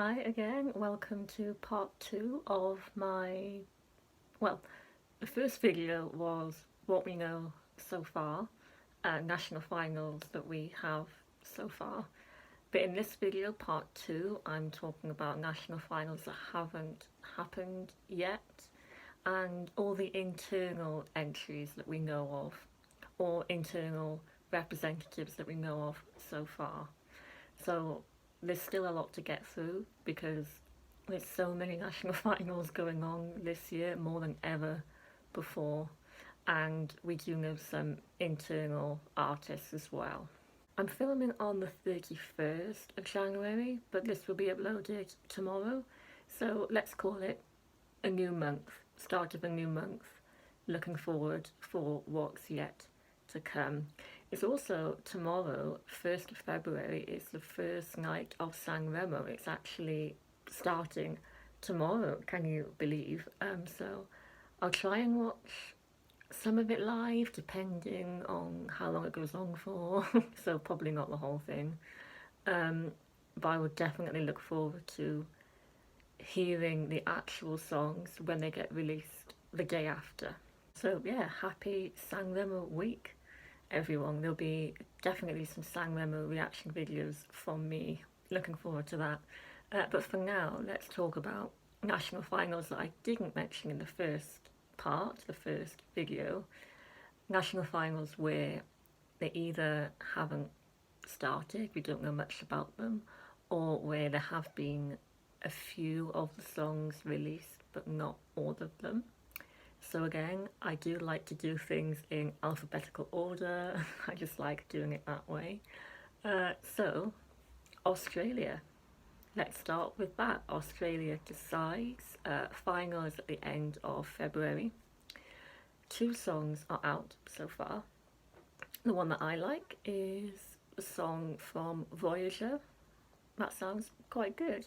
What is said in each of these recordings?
Hi again, welcome to part two of well, the first video was what we know so far, national finals that we have so far. But in this video, part two, I'm talking about national finals that haven't happened yet and all the internal entries that we know of, or internal representatives that we know of so far. So there's still a lot to get through because there's so many national finals going on this year, more than ever before, and we do know some internal artists as well. I'm filming on the 31st of January, but this will be uploaded tomorrow, so let's call it a new month, start of a new month, looking forward for what's yet to come. It's also tomorrow, 1st of February, is the first night of San Remo. It's actually starting tomorrow, can you believe? So I'll try and watch some of it live, depending on how long it goes on for, so probably not the whole thing. But I would definitely look forward to hearing the actual songs when they get released the day after. So yeah, happy San Remo week, everyone. There'll be definitely some San Remo reaction videos from me. Looking forward to that. But for now, let's talk about national finals that I didn't mention in the first part, the first video. National finals where they either haven't started, we don't know much about them, or where there have been a few of the songs released but not all of them. So again, I do like to do things in alphabetical order. I just like doing it that way. So Australia, let's start with that. Australia decides. Final is at the end of February. 2 songs are out so far. The one that I like is a song from Voyager. That sounds quite good.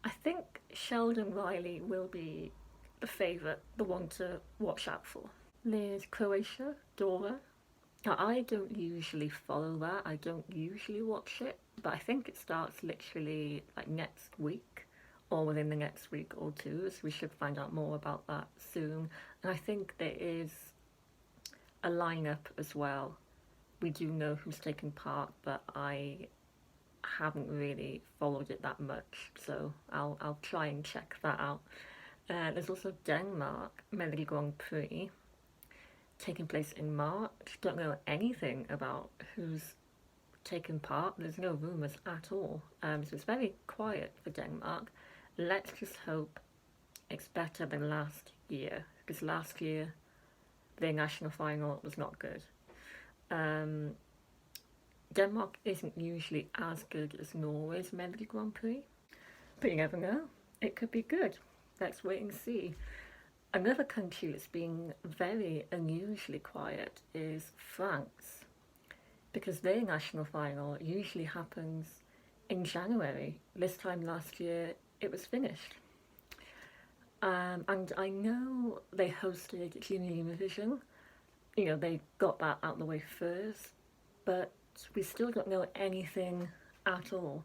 I think Sheldon Riley will be the favourite, the one to watch out for. There's Croatia, Dora. Now, I don't usually follow that, I don't usually watch it, but I think it starts literally like next week or within the next week or two, so we should find out more about that soon. And I think there is a lineup as well. We do know who's taking part, but I haven't really followed it that much, so I'll try and check that out. There's also Denmark Melody Grand Prix taking place in March. Don't know anything about who's taken part. There's no rumours at all, so it's very quiet for Denmark. Let's just hope it's better than last year, because last year their national final was not good. Denmark isn't usually as good as Norway's Melody Grand Prix, but you never know, it could be good. Let's wait and see. Another country that's been very unusually quiet is France, because their national final usually happens in January. This time last year it was finished. And I know they hosted Eurovision, you know, they got that out of the way first, but we still don't know anything at all.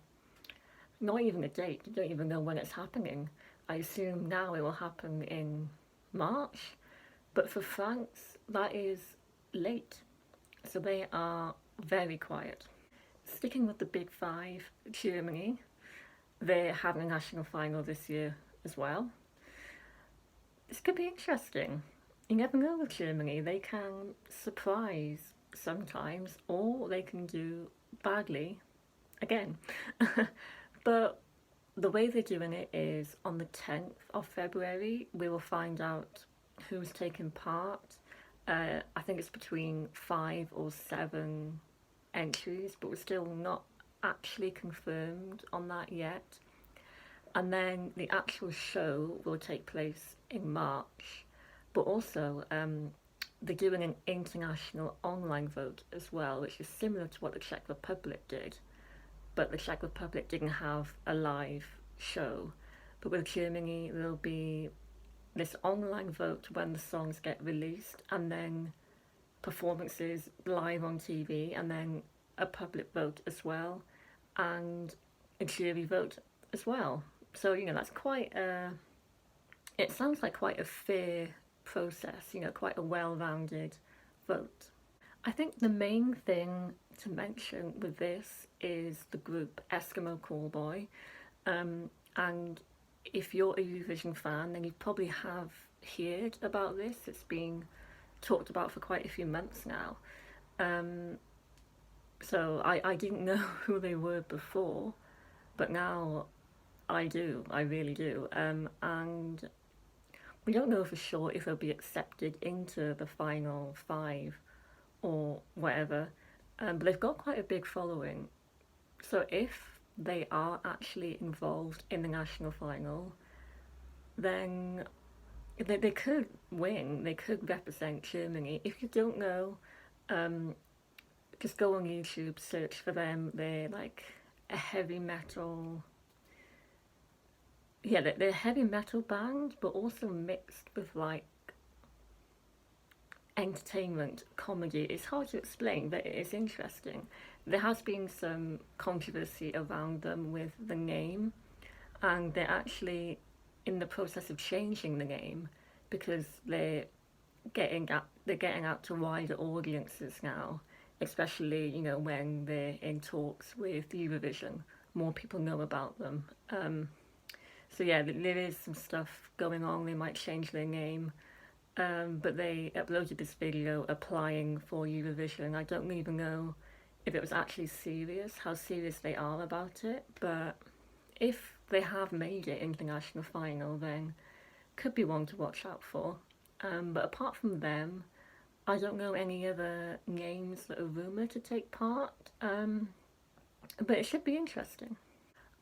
Not even a date, we don't even know when it's happening. I assume now it will happen in March, but for France, that is late. So they are very quiet. Sticking with the big 5, Germany, they're having a national final this year as well. This could be interesting. You never know with Germany, they can surprise sometimes, or they can do badly again. But the way they're doing it is on the 10th of February, we will find out who's taking part. I think it's between 5 or 7 entries, but we're still not actually confirmed on that yet. And then the actual show will take place in March, but also they're doing an international online vote as well, which is similar to what the Czech Republic did, but the Czech Republic didn't have a live show. But with Germany, there'll be this online vote when the songs get released, and then performances live on TV, and then a public vote as well, and a jury vote as well. So, that's quite it sounds like quite a fair process, quite a well-rounded vote. I think the main thing to mention with this is the group Eskimo Callboy. And if you're a Eurovision fan, then you probably have heard about this. It's been talked about for quite a few months now. Um, so I didn't know who they were before, but now I do. I really do. And we don't know for sure if they'll be accepted into the final five or whatever. But they've got quite a big following. So if they are actually involved in the national final, then they could win. They could represent Germany. If you don't know, um, just go on YouTube, search for them. They're like a heavy metal. Yeah, they're a heavy metal band, but also mixed with like entertainment, comedy. It's hard to explain, but it is interesting. There has been some controversy around them with the name, and they're actually in the process of changing the name because they're getting out to wider audiences now, especially when they're in talks with Eurovision. More people know about them. So yeah, there is some stuff going on. They might change their name. But they uploaded this video applying for Eurovision. I don't even know if it was actually serious, how serious they are about it. But if they have made it into the national final, then could be one to watch out for. But apart from them, I don't know any other names that are rumoured to take part. But it should be interesting.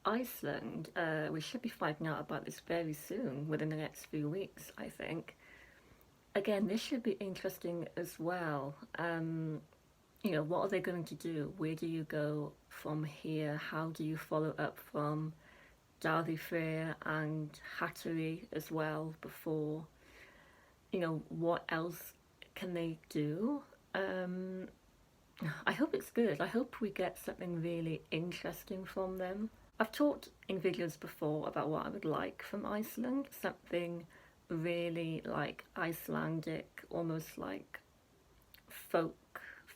Iceland, we should be finding out about this very soon, within the next few weeks, I think. Again, this should be interesting as well. What are they going to do? Where do you go from here? How do you follow up from Darby Fair and Hattery as well before? What else can they do? I hope it's good. I hope we get something really interesting from them. I've talked in videos before about what I would like from Iceland, something really like Icelandic, almost like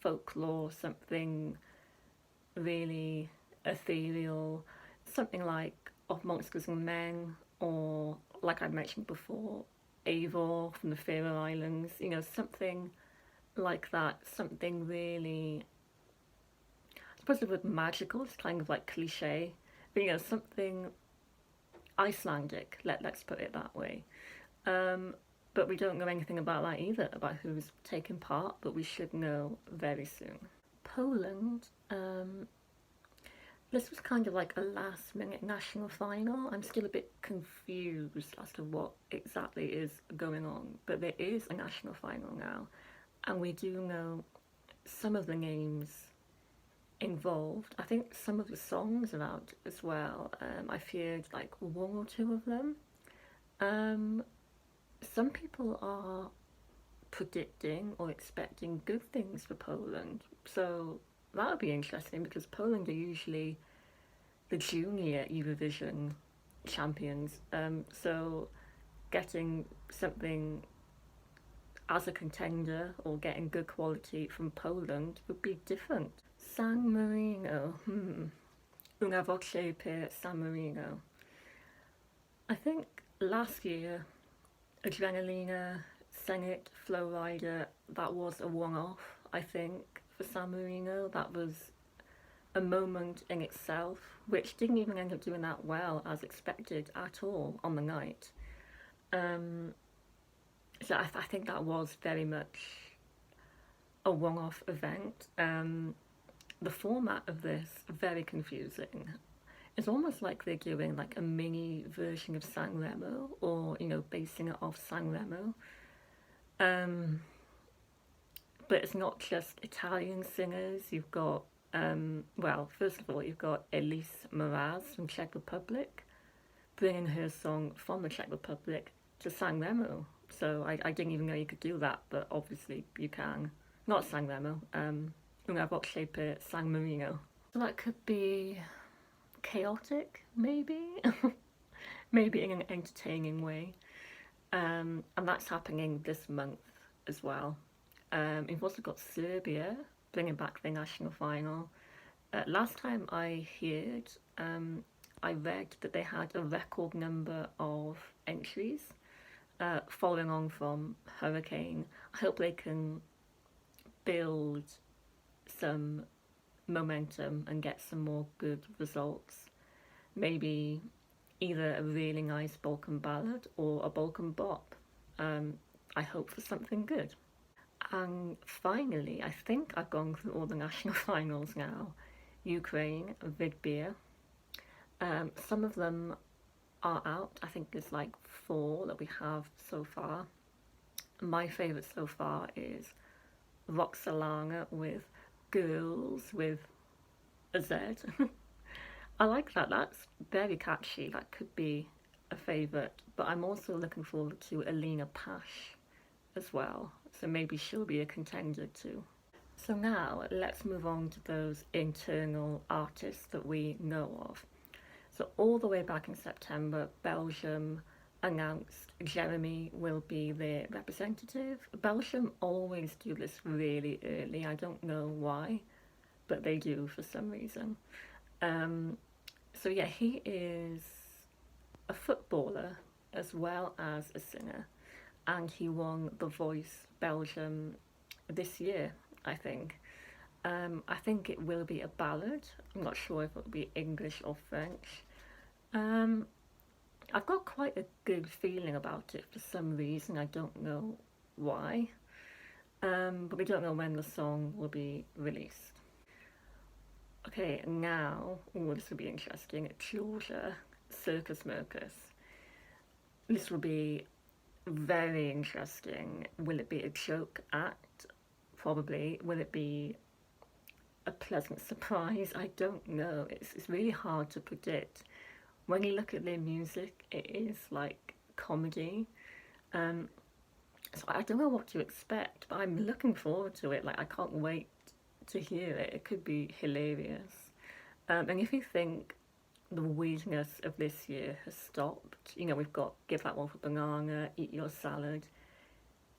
folklore, something really ethereal, something like Of Monsters and Men, or like I mentioned before, Eivor from the Faroe Islands, something like that, something really, I suppose the word magical is kind of like cliche, but something Icelandic, let's put it that way. But we don't know anything about that either, about who's taking part, but we should know very soon. Poland, this was kind of like a last minute national final. I'm still a bit confused as to what exactly is going on, but there is a national final now, and we do know some of the names involved. I think some of the songs are out as well. I've heard like one or two of them. Some people are predicting or expecting good things for Poland, so that would be interesting because Poland are usually the junior Eurovision champions. So getting something as a contender or getting good quality from Poland would be different. San Marino, una voce per San Marino. I think last year Adrenalina, Senate, Flowrider, that was a one-off, I think, for San Marino. That was a moment in itself, which didn't even end up doing that well as expected at all on the night. So I think that was very much a one-off event. The format of this, very confusing. It's almost like they're doing like a mini version of Sanremo, or basing it off Sanremo. But it's not just Italian singers. You've got first of all, you've got Elise Mraz from Czech Republic, bringing her song from the Czech Republic to Sanremo. So I didn't even know you could do that, but obviously you can. Not Sanremo, Una voce per San Marino. So that could be chaotic, maybe, maybe in an entertaining way. And that's happening this month as well. We've also got Serbia bringing back their national final. Last time I heard, I read that they had a record number of entries following on from Hurricane. I hope they can build some momentum and get some more good results. Maybe either a really nice Balkan ballad or a Balkan bop. I hope for something good. And finally, I think I've gone through all the national finals now. Ukraine, Vidbir. Some of them are out. I think there's like 4 that we have so far. My favourite so far is Roxalana with Girls with a Z. I like that. That's very catchy. That could be a favourite. But I'm also looking forward to Alina Pash as well. So maybe she'll be a contender too. So now let's move on to those internal artists that we know of. So all the way back in September, Belgium announced Jeremy will be their representative. Belgium always do this really early. I don't know why, but they do for some reason. So yeah, he is a footballer as well as a singer, and he won The Voice Belgium this year, I think. I think it will be a ballad. I'm not sure if it'll be English or French. I've got quite a good feeling about it for some reason. I don't know why. But we don't know when the song will be released. Okay, now, this will be interesting. Georgia, Circus Mercus. This will be very interesting. Will it be a joke act? Probably. Will it be a pleasant surprise? I don't know. It's really hard to predict. When you look at their music, it is like comedy. So I don't know what to expect, but I'm looking forward to it. Like, I can't wait to hear it. It could be hilarious. And if you think the weirdness of this year has stopped, you know, we've got Give That One for Banana, Eat Your Salad,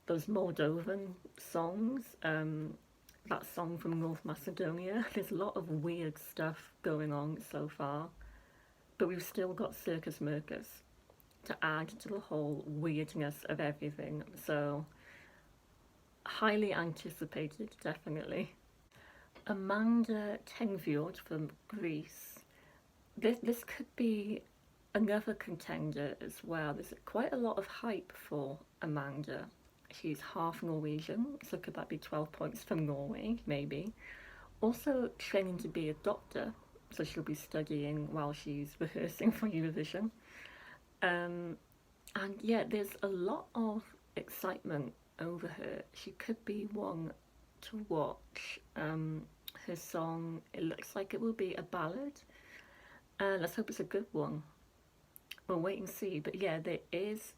those Moldovan songs, that song from North Macedonia. There's a lot of weird stuff going on so far, but we've still got Circus Mercus to add to the whole weirdness of everything. So, highly anticipated, definitely. Amanda Tengfiord from Greece. This could be another contender as well. There's quite a lot of hype for Amanda. She's half Norwegian, so could that be 12 points from Norway, maybe? Also training to be a doctor, so she'll be studying while she's rehearsing for Eurovision. And yeah, there's a lot of excitement over her. She could be one to watch. Her song, it looks like it will be a ballad. Let's hope it's a good one. We'll wait and see. But yeah, there is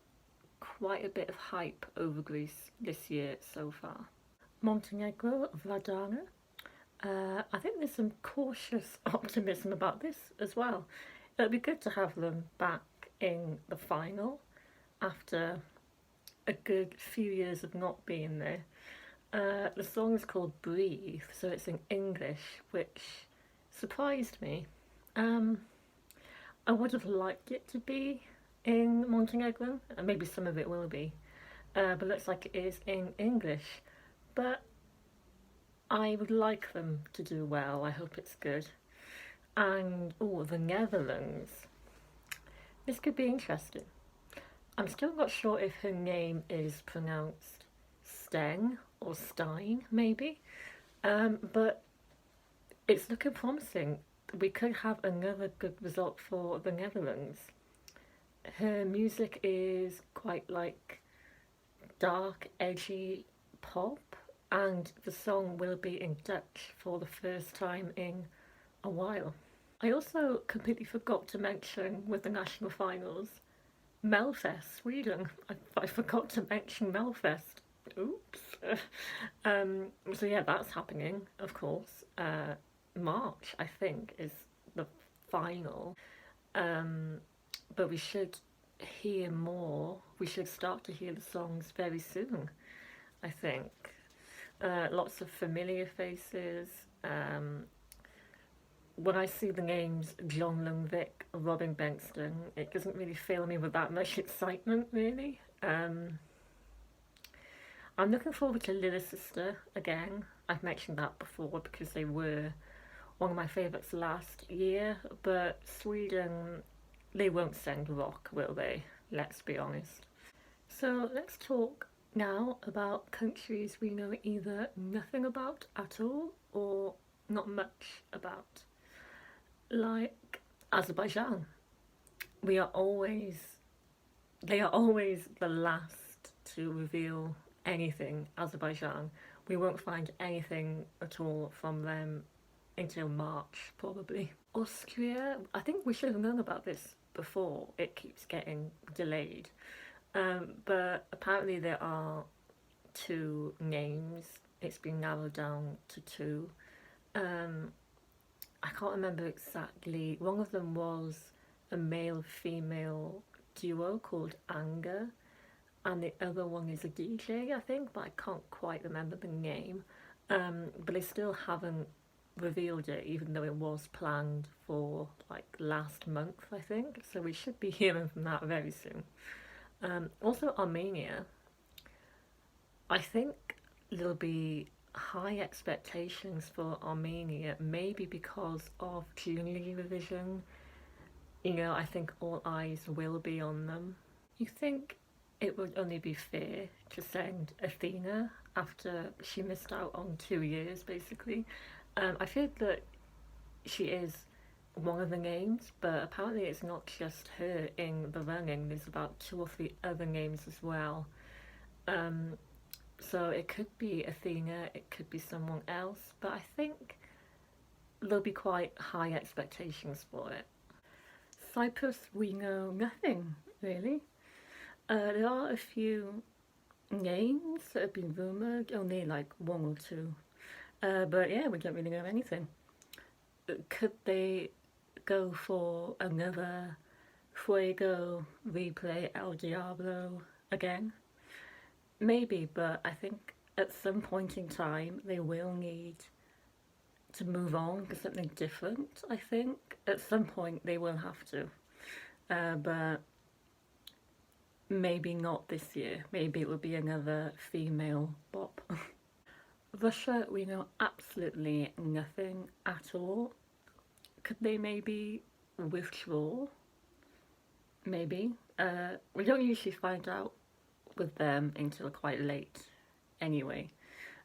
quite a bit of hype over Greece this year so far. Montenegro, Vladana. I think there's some cautious optimism about this as well. It'll be good to have them back in the final after a good few years of not being there. The song is called Breathe, so it's in English, which surprised me. I would have liked it to be in Montenegro, and maybe some of it will be, but looks like it is in English. But I would like them to do well. I hope it's good. And oh, the Netherlands. This could be interesting. I'm still not sure if her name is pronounced Steng or Stein, maybe. But it's looking promising. We could have another good result for the Netherlands. Her music is quite like dark, edgy pop, and the song will be in Dutch for the first time in a while. I also completely forgot to mention with the national finals, Melfest, Sweden. I forgot to mention Melfest. Oops. So yeah, that's happening, of course. March, I think, is the final. But we should hear more. We should start to hear the songs very soon, I think. Lots of familiar faces. When I see the names John Lundvik, Robin Bengtsson, it doesn't really fill me with that much excitement, really. I'm looking forward to Little Sister again. I've mentioned that before because they were one of my favourites last year, but Sweden, they won't send rock, will they? Let's be honest. So let's talk now about countries we know either nothing about at all or not much about. Like Azerbaijan. We are always, they are always the last to reveal anything Azerbaijan. We won't find anything at all from them until March, probably. Austria, I think we should have known about this before. It keeps getting delayed. But apparently there are two names. It's been narrowed down to two. I can't remember exactly. One of them was a male-female duo called Anger, and the other one is a DJ, I think, but I can't quite remember the name. But they still haven't revealed it, even though it was planned for like last month, I think. So we should be hearing from that very soon. Also, Armenia. I think there'll be high expectations for Armenia, maybe because of Junior Eurovision. You know, I think all eyes will be on them. You think it would only be fair to send Athena after she missed out on 2 years, basically. I feel that she is one of the names, but apparently it's not just her in the running. There's about two or three other names as well. So it could be Athena, it could be someone else, but I think there'll be quite high expectations for it. Cyprus, we know nothing really. There are a few names that have been rumoured, only like one or two. But yeah, we don't really know anything. Could they go for another Fuego replay El Diablo again? Maybe, but I think at some point in time they will need to move on to something different, I think. At some point they will have to. But maybe not this year. Maybe it will be another female bop. Russia, we know absolutely nothing at all. Could they maybe withdraw? Maybe. We don't usually find out with them until quite late anyway.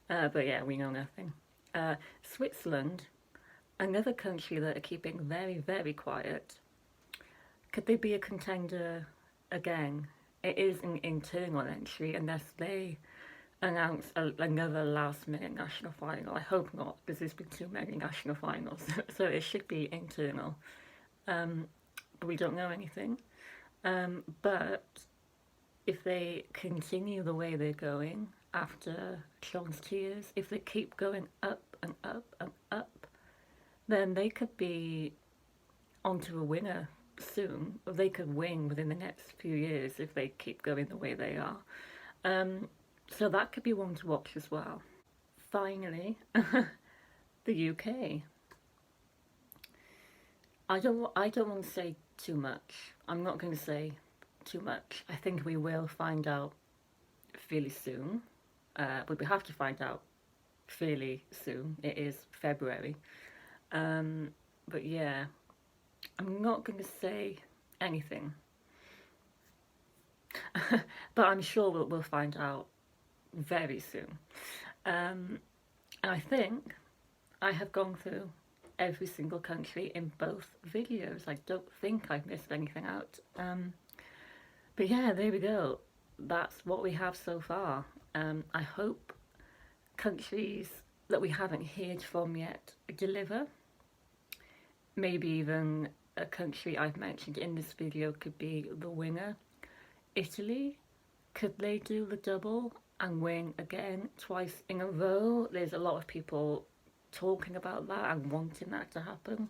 But yeah, we know nothing. Switzerland, another country that are keeping very, very quiet. Could they be a contender again? It is an internal entry unless they announce another last minute national final. I hope not, because there's been too many national finals. So it should be internal. But we don't know anything. But if they continue the way they're going after Sean's tears, if they keep going up and up and up, then they could be onto a winner soon. Or they could win within the next few years if they keep going the way they are. So that could be one to watch as well. Finally, the UK. I don't want to say too much. I'm not going to say too much. I think we will find out fairly soon. But we have to find out fairly soon. It is February. But yeah, I'm not going to say anything. But I'm sure we'll find out very soon. And I think I have gone through every single country in both videos. I don't think I've missed anything out. But yeah, there we go. That's what we have so far. I hope countries that we haven't heard from yet deliver. Maybe even a country I've mentioned in this video could be the winner. Italy, could they do the double and win again twice in a row? There's a lot of people talking about that and wanting that to happen.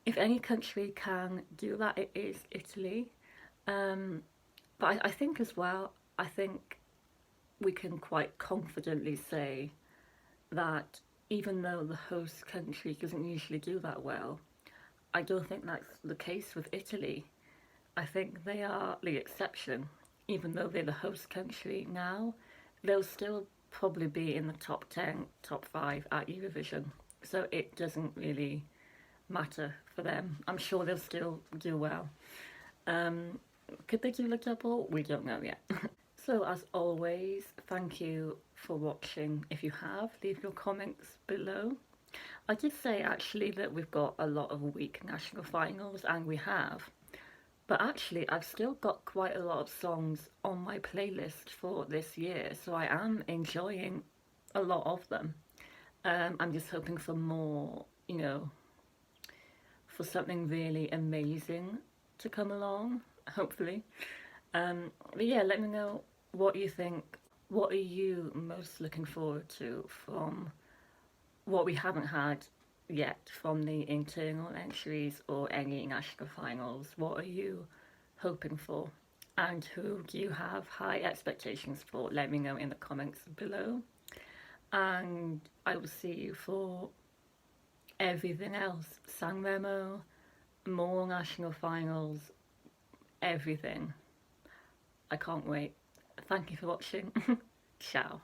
if any country can do that, it is Italy. Um, but I think as well, I think we can quite confidently say that even though the host country doesn't usually do that well, I don't think that's the case with Italy. I think they are the exception. Even though they're the host country now, they'll still probably be in the top 10, top 5 at Eurovision. So it doesn't really matter for them. I'm sure they'll still do well. Um, could they do the double? We don't know yet. So, as always, thank you for watching. If you have, leave your comments below. I did say actually that we've got a lot of weak national finals, and we have. But actually, I've still got quite a lot of songs on my playlist for this year, so I am enjoying a lot of them. I'm just hoping for more, for something really amazing to come along, hopefully. But yeah, let me know what you think. What are you most looking forward to from what we haven't had yet from the internal entries or any national finals? What are you hoping for? And who do you have high expectations for? Let me know in the comments below. And I will see you for everything else. Sanremo, more national finals, everything. I can't wait. Thank you for watching. Ciao.